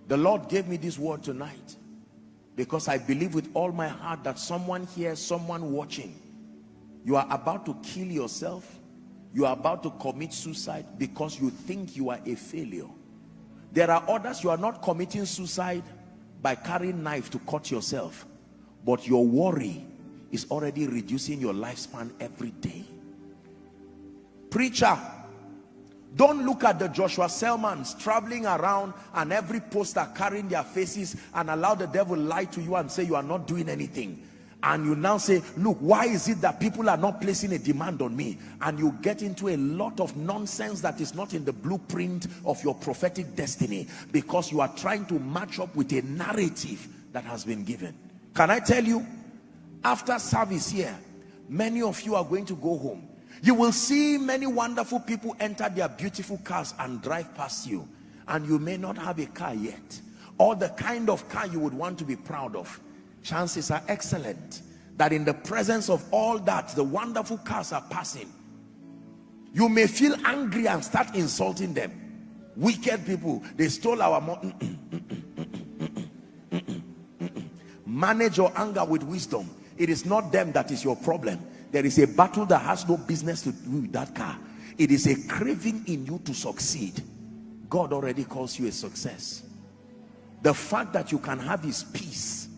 The Lord gave me this word tonight because I believe with all my heart that someone here, someone watching, you are about to kill yourself. You are about to commit suicide because you think you are a failure. There are others, you are not committing suicide by carrying knife to cut yourself, but your worry is already reducing your lifespan every day. Preacher, don't look at the Joshua Selmans traveling around and every poster carrying their faces and allow the devil lie to you and say you are not doing anything. And you now say, look, why is it that people are not placing a demand on me? And you get into a lot of nonsense that is not in the blueprint of your prophetic destiny, because you are trying to match up with a narrative that has been given. Can I tell you, after service here, many of you are going to go home. You will see many wonderful people enter their beautiful cars and drive past you, and you may not have a car yet, or the kind of car you would want to be proud of. Chances are excellent that in the presence of all that, the wonderful cars are passing. You may feel angry and start insulting them. Wicked people, they stole our money. Manage your anger with wisdom. It is not them that is your problem. There is a battle that has no business to do with that car. It is a craving in you to succeed. God already calls you a success. The fact that you can have his peace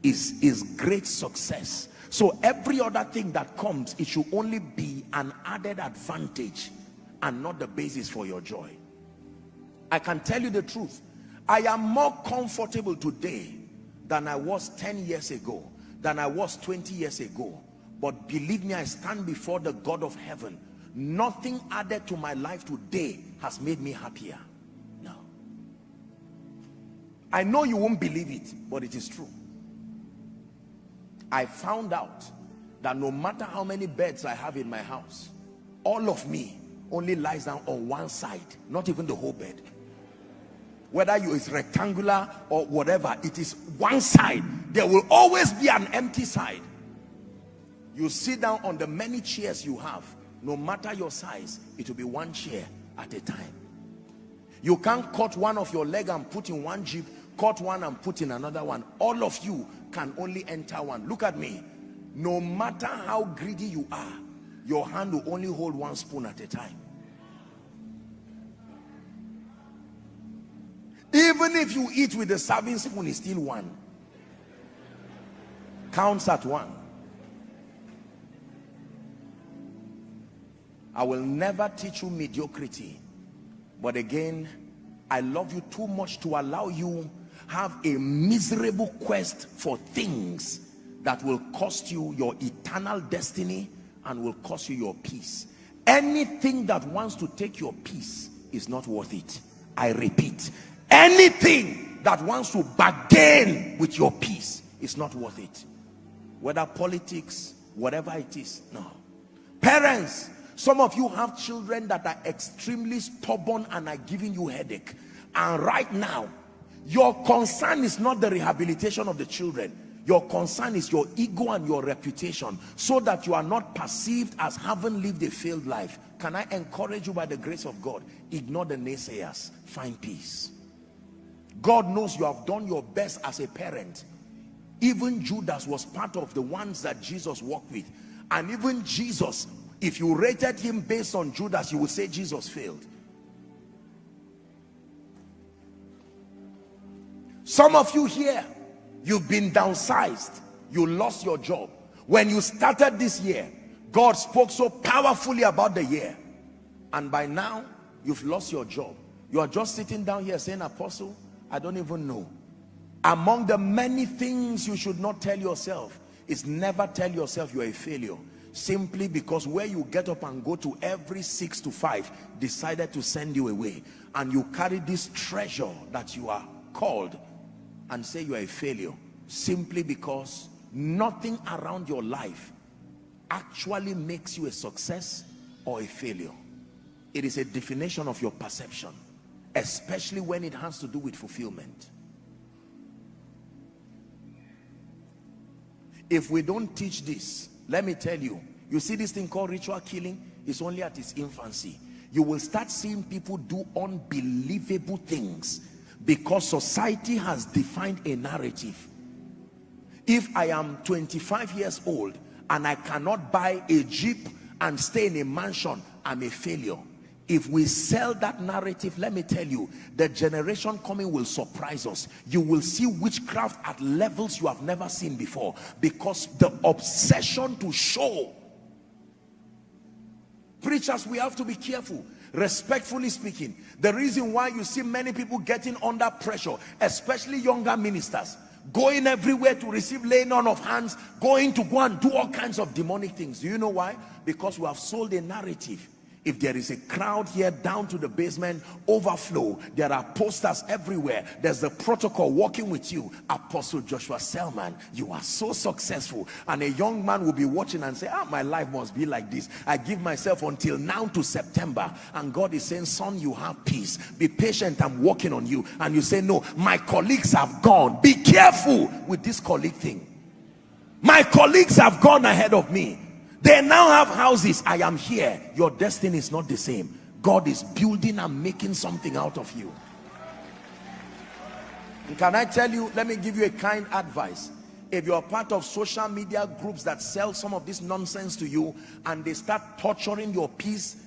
is great success. So every other thing that comes, it should only be an added advantage and not the basis for your joy. I can tell you the truth. I am more comfortable today than I was 10 years ago, than I was 20 years ago. But believe me, I stand before the God of heaven. Nothing added to my life today has made me happier. No. I know you won't believe it, but it is true. I found out that no matter how many beds I have in my house, all of me only lies down on one side, not even the whole bed. Whether it's rectangular or whatever, it is one side. There will always be an empty side. You sit down on the many chairs you have, no matter your size, it will be one chair at a time. You can't cut one of your leg and put in one jeep, cut one and put in another one. All of you can only enter one. Look at me. No matter how greedy you are, your hand will only hold one spoon at a time. Even if you eat with the serving spoon, it's still one. Counts at one. I will never teach you mediocrity, but again, I love you too much to allow you have a miserable quest for things that will cost you your eternal destiny and will cost you your peace. Anything that wants to take your peace is not worth it. I repeat, anything that wants to bargain with your peace is not worth it. Whether politics, whatever it is, no. Parents, some of you have children that are extremely stubborn and are giving you headache. And right now, your concern is not the rehabilitation of the children. Your concern is your ego and your reputation, so that you are not perceived as having lived a failed life. Can I encourage you by the grace of God? Ignore the naysayers. Find peace. God knows you have done your best as a parent. Even Judas was part of the ones that Jesus walked with. And even Jesus, if you rated him based on Judas, you would say Jesus failed. Some of you here, you've been downsized. You lost your job. When you started this year, God spoke so powerfully about the year. And by now, you've lost your job. You are just sitting down here saying, Apostle, I don't even know. Among the many things you should not tell yourself is never tell yourself you're a failure. Simply because where you get up and go to every 6 to 5 decided to send you away. And you carry this treasure that you are called and say you are a failure, simply because nothing around your life actually makes you a success or a failure. It is a definition of your perception, especially when it has to do with fulfillment. If we don't teach this, let me tell you, you see this thing called ritual killing is only at its infancy. You will start seeing people do unbelievable things Because society has defined a narrative. If I am 25 years old and I cannot buy a Jeep and stay in a mansion, I'm a failure. If we sell that narrative, let me tell you, the generation coming will surprise us. You will see witchcraft at levels you have never seen before, because the obsession to show. Preachers, we have to be careful. Respectfully speaking, the reason why you see many people getting under pressure, especially younger ministers, going everywhere to receive laying on of hands, going to go and do all kinds of demonic things. Do you know why? Because we have sold a narrative. If there is a crowd here down to the basement, overflow, there are posters everywhere. There's the protocol walking with you. Apostle Joshua Selman, you are so successful. And a young man will be watching and say, my life must be like this. I give myself until now to September. And God is saying, son, you have peace. Be patient, I'm working on you. And you say, no, my colleagues have gone. Be careful with this colleague thing. My colleagues have gone ahead of me. They now have houses. I am here. Your destiny is not the same. God is building and making something out of you. And can I tell you, let me give you a kind advice. If you're part of social media groups that sell some of this nonsense to you and they start torturing your peace,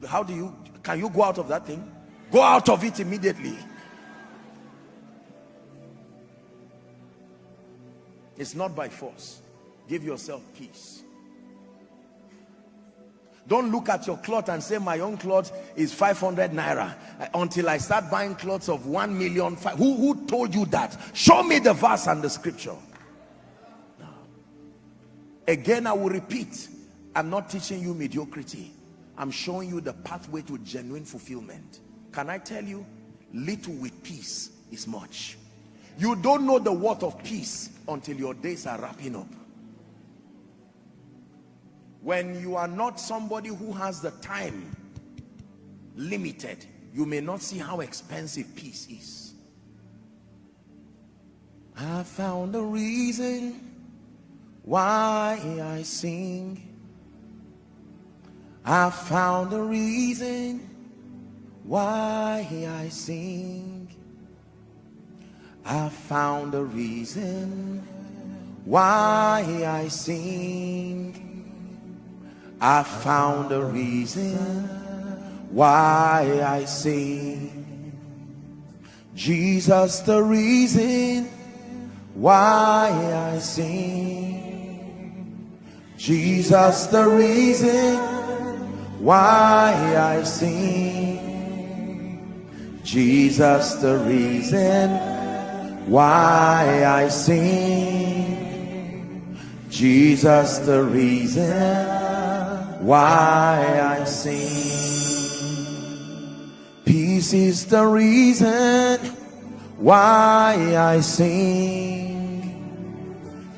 can you go out of that thing? Go out of it immediately. It's not by force. Give yourself peace. Don't look at your cloth and say, my own cloth is 500 naira until I start buying clothes of 1 million. Who told you that? Show me the verse and the scripture. No. Again, I will repeat, I'm not teaching you mediocrity. I'm showing you the pathway to genuine fulfillment. Can I tell you, little with peace is much. You don't know the worth of peace until your days are wrapping up. When you are not somebody who has the time limited, you may not see how expensive peace is. I found a reason why I sing. I found a reason why I sing. I found a reason why I sing. I found a reason why I sing. Jesus, the reason why I sing. Jesus, the reason why I sing. Jesus, the reason why I sing. Jesus, the reason why I sing. Peace is the reason why I sing.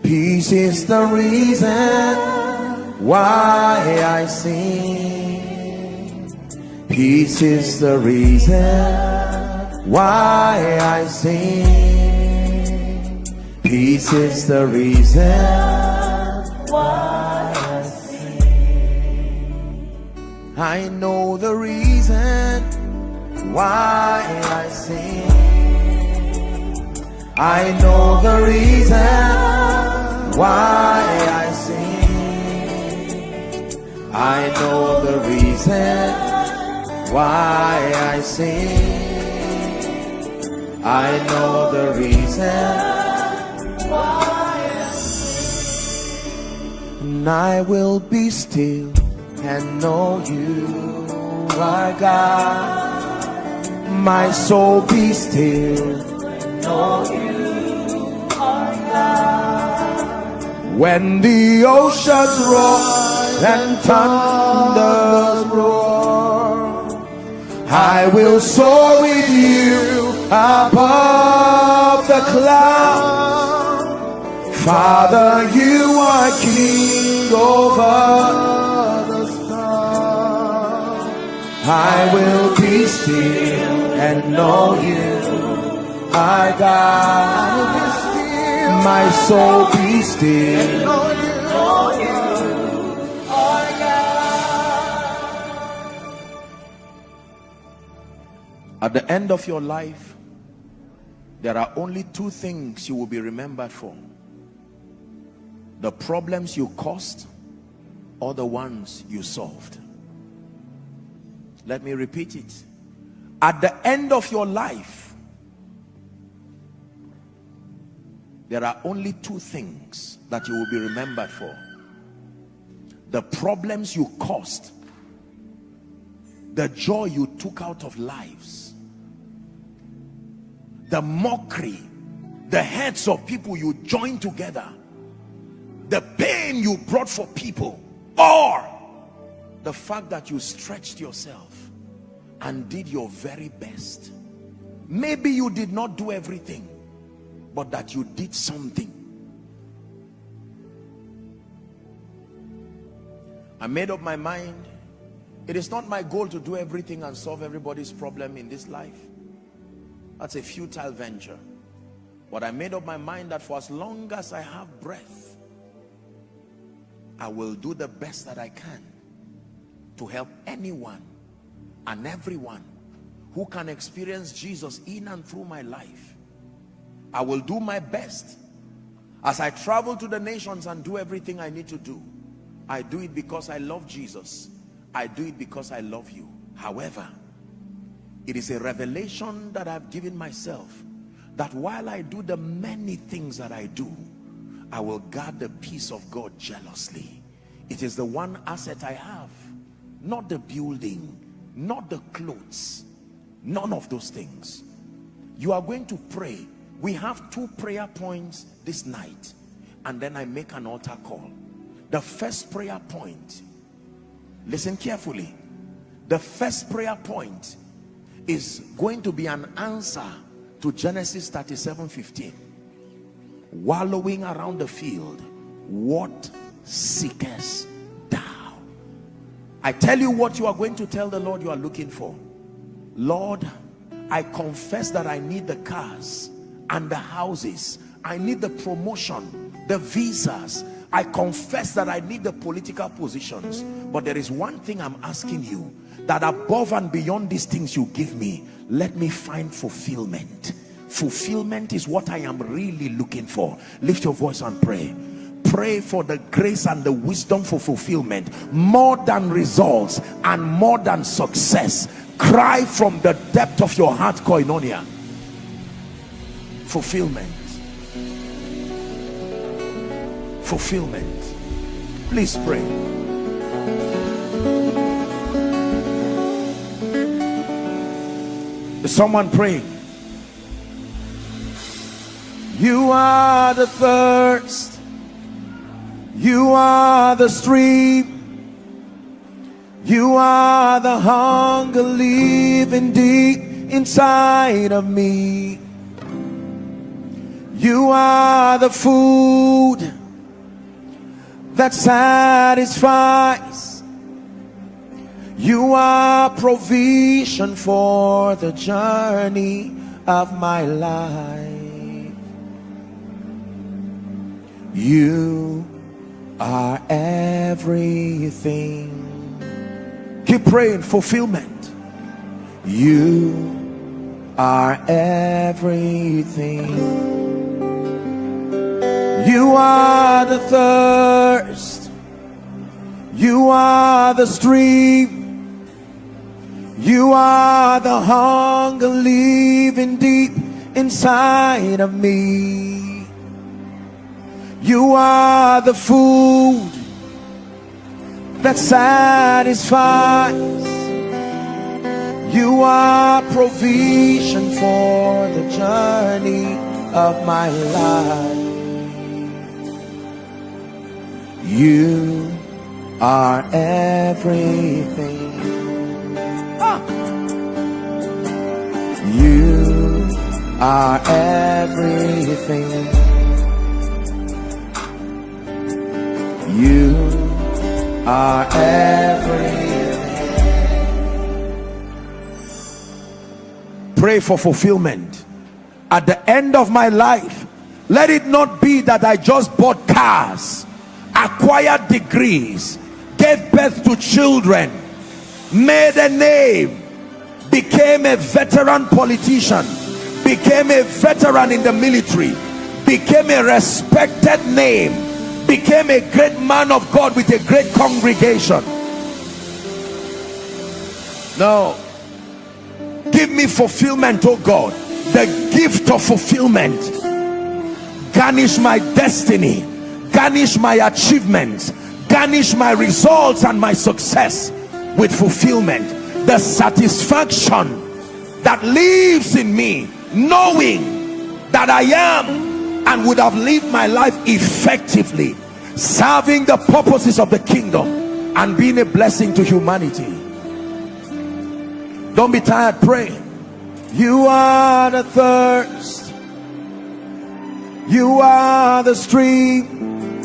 Peace is the reason why I sing. Peace is the reason why I sing. Peace is the reason why I sing. I know the reason why I sing. I know the reason why I sing. I know the reason why I sing. I know the reason why I sing. And I will be still and know you are God. My soul be still, know you are God. When the oceans roar and thunders roar, I will soar with you above the clouds. Father, you are king over the stars. I will be still and know you are God. My soul be still and know you are God. At the end of your life, There are only two things you will be remembered for: the problems you caused or the ones you solved. Let me repeat it. At the end of your life, there are only two things that you will be remembered for: the problems you caused, the joy you took out of lives, the mockery, the heads of people you joined together, the pain you brought for people, or the fact that you stretched yourself and did your very best. Maybe you did not do everything, but that you did something. I made up my mind. It is not my goal to do everything and solve everybody's problem in this life. That's a futile venture. But I made up my mind that for as long as I have breath, I will do the best that I can to help anyone and everyone who can experience Jesus in and through my life. I will do my best. As I travel to the nations and do everything I need to do, I do it because I love Jesus. I do it because I love you. However, it is a revelation that I've given myself, that while I do the many things that I do, I will guard the peace of God jealously. It is the one asset I have, not the building, not the clothes, none of those things. You are going to pray. We have 2 prayer points this night, and then I make an altar call. The first prayer point, listen carefully, the first prayer point is going to be an answer to Genesis 37:15. Wallowing around the field, what seekest thou? I tell you what you are going to tell the Lord you are looking for. Lord, I confess that I need the cars and the houses. I need the promotion, the visas. I confess that I need the political positions. But there is one thing I'm asking you, that above and beyond these things you give me, let me find fulfillment. Fulfillment is what I am really looking for. Lift your voice and pray. Pray for the grace and the wisdom for fulfillment, more than results and more than success. Cry from the depth of your heart, koinonia. Fulfillment. Fulfillment. Please pray. Is someone praying? You are the thirst, you are the stream, you are the hunger living deep inside of me. You are the food that satisfies. You are provision for the journey of my life. You are everything. Keep praying. Fulfillment. You are everything. You are the thirst, you are the stream, you are the hunger living deep inside of me. You are the food that satisfies. You are provision for the journey of my life. You are everything. You are everything. You are everything. Pray for fulfillment. At the end of my life, let it not be that I just bought cars, acquired degrees, gave birth to children, made a name, became a veteran politician, became a veteran in the military, became a respected name, became a great man of God with a great congregation. No, give me fulfillment, oh God, the gift of fulfillment. Garnish my destiny, garnish my achievements, garnish my results and my success with fulfillment. The satisfaction that lives in me, knowing that I am and would have lived my life effectively, serving the purposes of the kingdom and being a blessing to humanity. Don't be tired, pray. You are the thirst, you are the stream,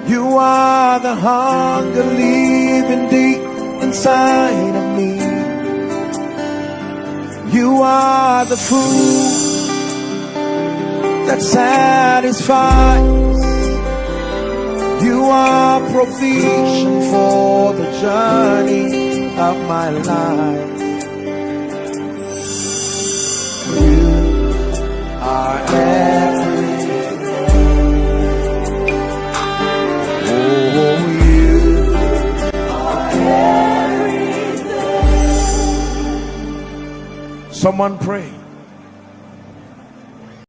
you are the hunger living deep inside of me. You are the food that satisfies, you are provision for the journey of my life. You are everything. Oh, you are everything. Someone pray.